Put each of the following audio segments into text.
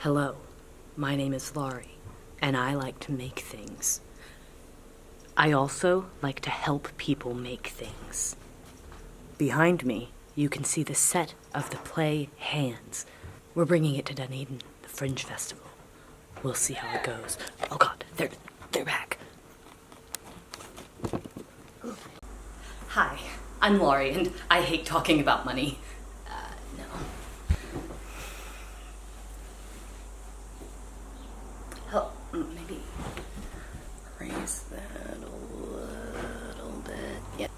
Hello, my name is Laurie, and I like to make things. I also like to help people make things. Behind me, you can see the set of the play Hands. We're bringing it to Dunedin, the Fringe Festival. We'll see how it goes. Oh God, they're back. Hi, I'm Laurie, and I hate talking about money. No. Help, maybe raise that a little bit. Yep.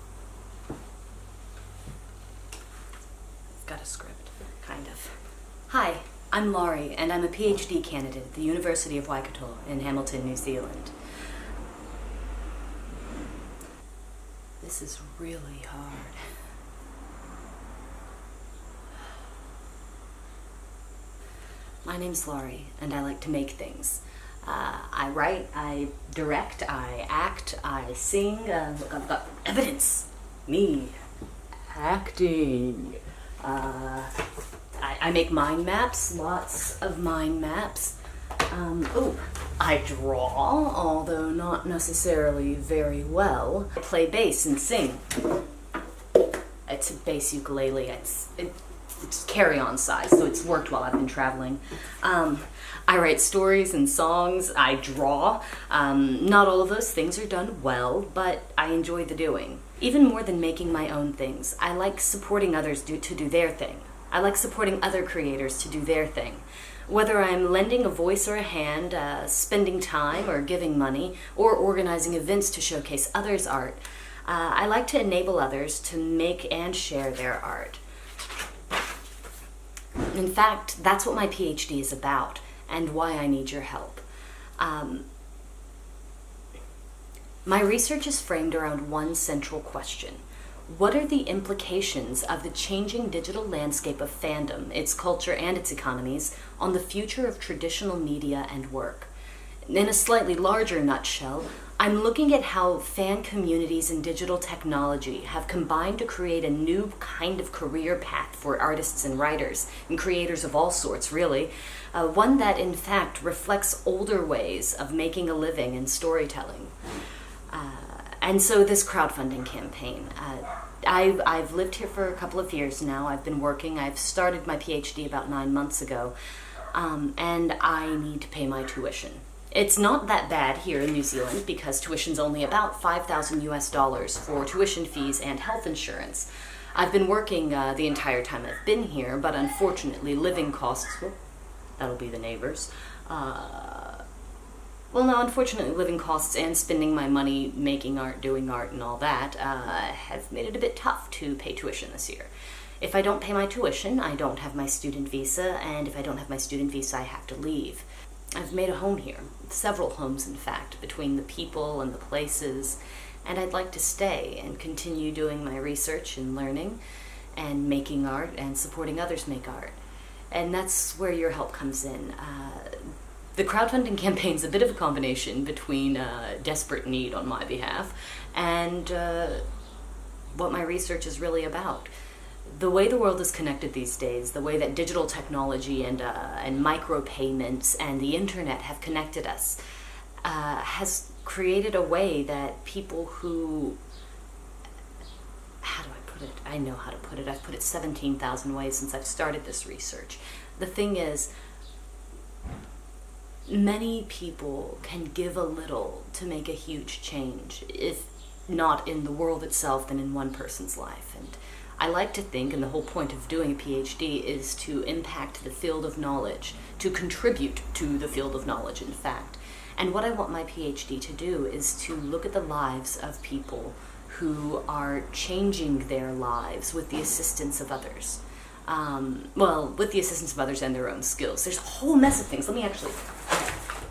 I've got a script, kind of. Hi, I'm Laurie, and I'm a PhD candidate at the University of Waikato in Hamilton, New Zealand. This is really hard. My name's Laurie, and I like to make things. I write, I direct, I act, I sing. Look, I've got evidence. Me. Acting. I make mind maps, lots of mind maps. I draw, although not necessarily very well. I play bass and sing. It's a bass ukulele. It's carry-on size, so it's worked while I've been traveling. I write stories and songs. I draw. Not all of those things are done well, but I enjoy the doing. Even more than making my own things, I like supporting others to do their thing. I like supporting other creators to do their thing. Whether I'm lending a voice or a hand, spending time or giving money, or organizing events to showcase others' art, I like to enable others to make and share their art. In fact, that's what my PhD is about, and why I need your help. My research is framed around one central question. What are the implications of the changing digital landscape of fandom, its culture and its economies, on the future of traditional media and work? In a slightly larger nutshell, I'm looking at how fan communities and digital technology have combined to create a new kind of career path for artists and writers, and creators of all sorts, really. One that, in fact, reflects older ways of making a living and storytelling. And so this crowdfunding campaign. I've lived here for a couple of years now. I've been working. I've started my PhD about 9 months ago, and I need to pay my tuition. It's not that bad here in New Zealand because tuition's only about $5,000 for tuition fees and health insurance. I've been working the entire time I've been here, but unfortunately living costs, that'll be the neighbors, unfortunately living costs and spending my money making art, doing art, and all that have made it a bit tough to pay tuition this year. If I don't pay my tuition, I don't have my student visa, and if I don't have my student visa, I have to leave. I've made a home here, several homes in fact, between the people and the places, and I'd like to stay and continue doing my research and learning and making art and supporting others make art. And that's where your help comes in. The crowdfunding campaign's a bit of a combination between desperate need on my behalf and what my research is really about. The way the world is connected these days, the way that digital technology and micropayments and the internet have connected us, has created a way that people who, how do I put it? I know how to put it. I've put it 17,000 ways since I've started this research. The thing is, many people can give a little to make a huge change, if not in the world itself, then in one person's life. And I like to think, and the whole point of doing a PhD is to impact the field of knowledge, to contribute to the field of knowledge, in fact. And what I want my PhD to do is to look at the lives of people who are changing their lives with the assistance of others. With the assistance of others and their own skills. There's a whole mess of things. Let me actually,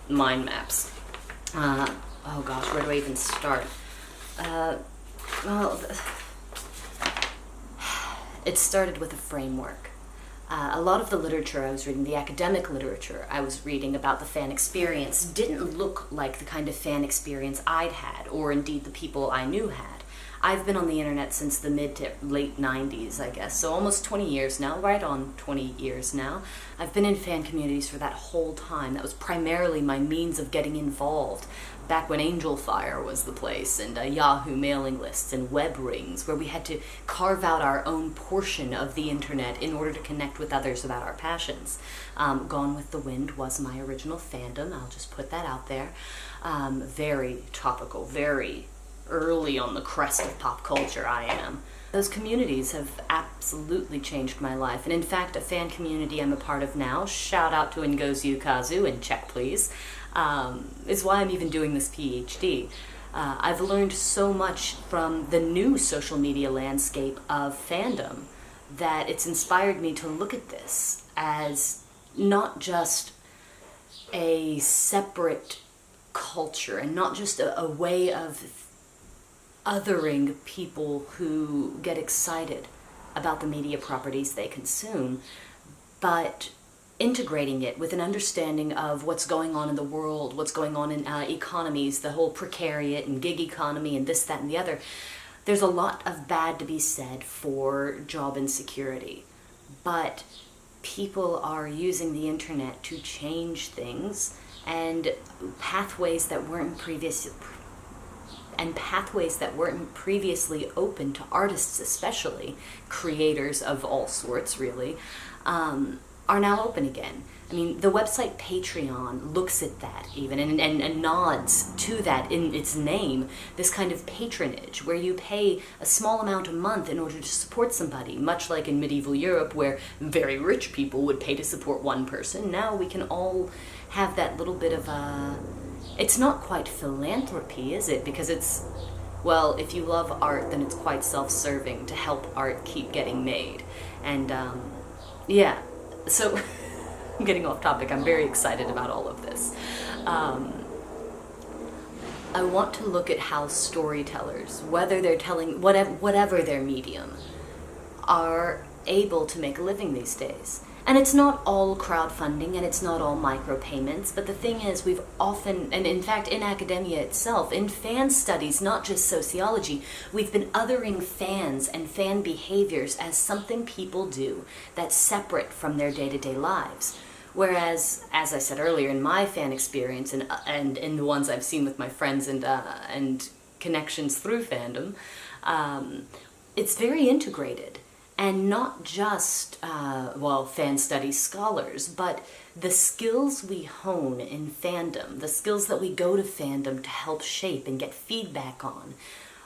mind maps. Oh gosh, where do I even start? It started with a framework. A lot of the literature I was reading, the academic literature I was reading about the fan experience, didn't look like the kind of fan experience I'd had, or indeed the people I knew had. I've been on the internet since the mid to late 90s, I guess, so almost 20 years now, right on 20 years now. I've been in fan communities for that whole time. That was primarily my means of getting involved, back when Angel Fire was the place, and Yahoo mailing lists and web rings, where we had to carve out our own portion of the internet in order to connect with others about our passions. Gone with the Wind was my original fandom, I'll just put that out there. Very topical, very early on the crest of pop culture I am. Those communities have absolutely changed my life, and in fact a fan community I'm a part of now, shout out to Ngozi Ukazu, and check please, is why I'm even doing this PhD. I've learned so much from the new social media landscape of fandom that it's inspired me to look at this as not just a separate culture and not just a way of othering people who get excited about the media properties they consume, but integrating it with an understanding of what's going on in the world, what's going on in economies, the whole precariat and gig economy and this, that, and the other. There's a lot of bad to be said for job insecurity, but people are using the internet to change things, and pathways that weren't previously open to artists, especially creators of all sorts, really, are now open again. I mean, the website Patreon looks at that even and nods to that in its name, this kind of patronage where you pay a small amount a month in order to support somebody, much like in medieval Europe where very rich people would pay to support one person. Now we can all have that little bit of it's not quite philanthropy, is it? Because it's, well, if you love art, then it's quite self-serving to help art keep getting made. And yeah, so I'm getting off topic. I'm very excited about all of this. I want to look at how storytellers, whether they're telling, whatever their medium, are able to make a living these days. And it's not all crowdfunding and it's not all micropayments, but the thing is we've often, and in fact in academia itself, in fan studies, not just sociology, we've been othering fans and fan behaviors as something people do that's separate from their day-to-day lives. Whereas, as I said earlier, in my fan experience and in the ones I've seen with my friends and connections through fandom, it's very integrated. And not just, fan studies scholars, but the skills we hone in fandom, the skills that we go to fandom to help shape and get feedback on,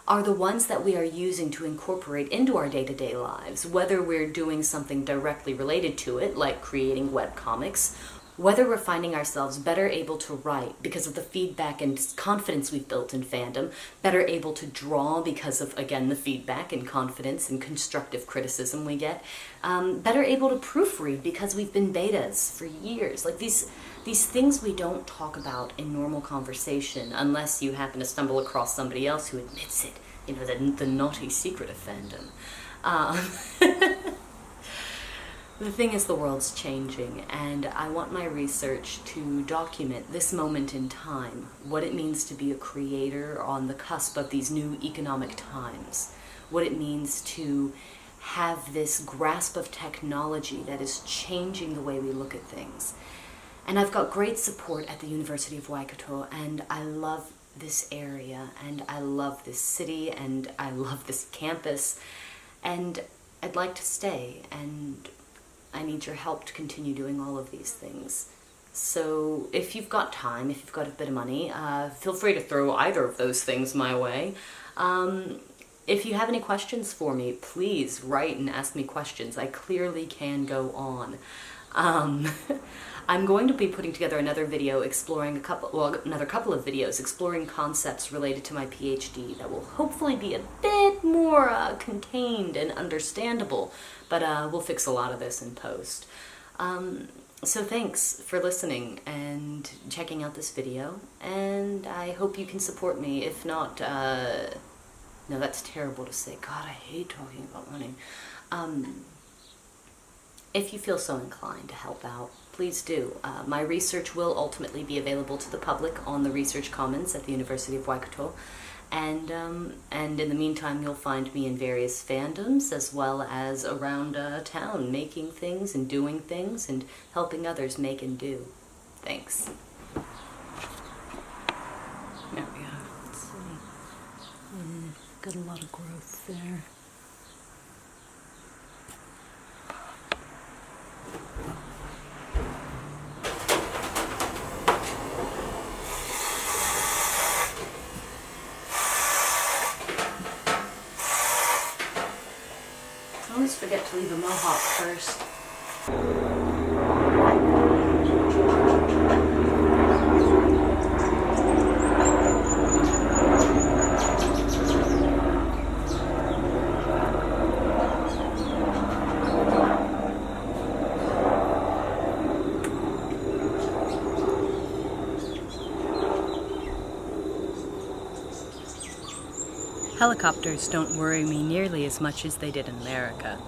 are the ones that we are using to incorporate into our day-to-day lives, whether we're doing something directly related to it, like creating webcomics, whether we're finding ourselves better able to write because of the feedback and confidence we've built in fandom, better able to draw because of, again, the feedback and confidence and constructive criticism we get, better able to proofread because we've been betas for years. Like these things we don't talk about in normal conversation unless you happen to stumble across somebody else who admits it, you know, the naughty secret of fandom. The thing is, the world's changing, and I want my research to document this moment in time, what it means to be a creator on the cusp of these new economic times, what it means to have this grasp of technology that is changing the way we look at things. And I've got great support at the University of Waikato, and I love this area, and I love this city, and I love this campus, and I'd like to stay, and I need your help to continue doing all of these things. So if you've got time, if you've got a bit of money, feel free to throw either of those things my way. If you have any questions for me, please write and ask me questions. I clearly can go on. I'm going to be putting together another video exploring another couple of videos exploring concepts related to my PhD that will hopefully be a bit more contained and understandable, but we'll fix a lot of this in post. So thanks for listening and checking out this video, and I hope you can support me. If not, no, that's terrible to say. God, I hate talking about money. If you feel so inclined to help out, please do. My research will ultimately be available to the public on the Research Commons at the University of Waikato, And in the meantime, you'll find me in various fandoms as well as around town, making things and doing things and helping others make and do. Thanks. There we are. Let's see. Got a lot of growth there. I always forget to leave a mohawk first. Helicopters don't worry me nearly as much as they did in America.